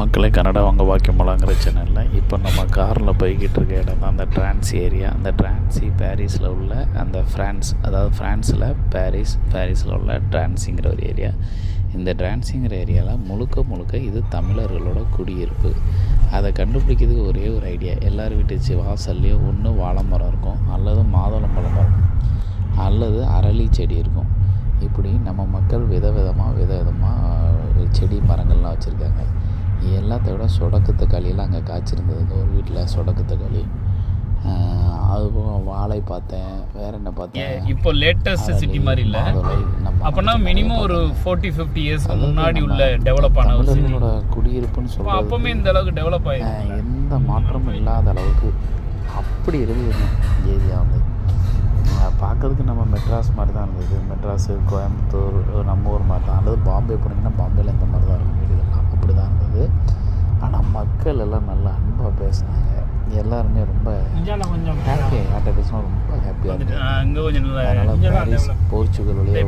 மக்களே, கனடா வாங்க வாக்கியமலாங்கிற சேனலில் இப்போ நம்ம காரில் போய்கிட்டு இருக்க இடம் தான் அந்த டிரான்சி ஏரியா. அந்த டிரான்சி பாரிஸில் உள்ள அந்த ஃப்ரான்ஸ், அதாவது ஃப்ரான்ஸில் பாரிஸில் உள்ள டிரான்சிங்கிற ஒரு ஏரியா. இந்த டிரான்சிங்கிற ஏரியாவில் முழுக்க இது தமிழர்களோட குடியிருப்பு. அதை கண்டுபிடிக்கிறதுக்கு ஒரே ஒரு ஐடியா, எல்லார் வீட்டு வாசல்லையோ ஒன்று வாழை மரம் இருக்கும், அல்லது மாதுளம்பழம் மரம், அல்லது அரளி செடி இருக்கும். இப்படி நம்ம மக்கள் விதவிதமாக செடி மரங்கள்லாம் வச்சுருக்காங்க. எல்லாத்த விட சொடக்கு தக்காளியெல்லாம் அங்கே காய்ச்சிருந்ததுங்க ஒரு வீட்டில். சொடக்கு தக்காளி, அதுபோக வாழை பார்த்தேன். வேறு என்ன பார்த்தேன், இப்போ லேட்டஸ்ட் சிட்டி மாதிரி இல்லை, அப்போனா மினிமம் ஒரு 40-50 இயர்ஸ் முன்னாடி உள்ள டெவலப் ஆன தமிழர்களோட குடியிருப்புன்னு சொல்லுவோம். அப்போவுமே இந்த அளவுக்கு டெவலப் ஆகிருக்கு, எந்த மாற்றமும் இல்லாத அளவுக்கு அப்படி இருக்குதுங்க ஏரியா. வந்து பார்க்கறதுக்கு நம்ம மெட்ராஸ் மாதிரி தான் இருந்தது. மெட்ராஸு, கோயம்புத்தூர், நம்ம ஊர் மாதிரி தான். அல்லது பாம்பே போனீங்கன்னா பாம்பேயில் இந்த மாதிரி தான் இருக்கும் வீடுகள்லாம், அப்படி தான் இருந்தது. ஆனால் மக்கள் எல்லாம் நல்லா அன்பாக பேசினாங்க. எல்லாருமே ரொம்ப ஹாப்பியாக, யார்கிட்ட பேசினா ரொம்ப ஹாப்பியாக இருந்தது. அங்கே கொஞ்சம் அதனால் பாரிஸ் போர்ச்சுகல் வழியாக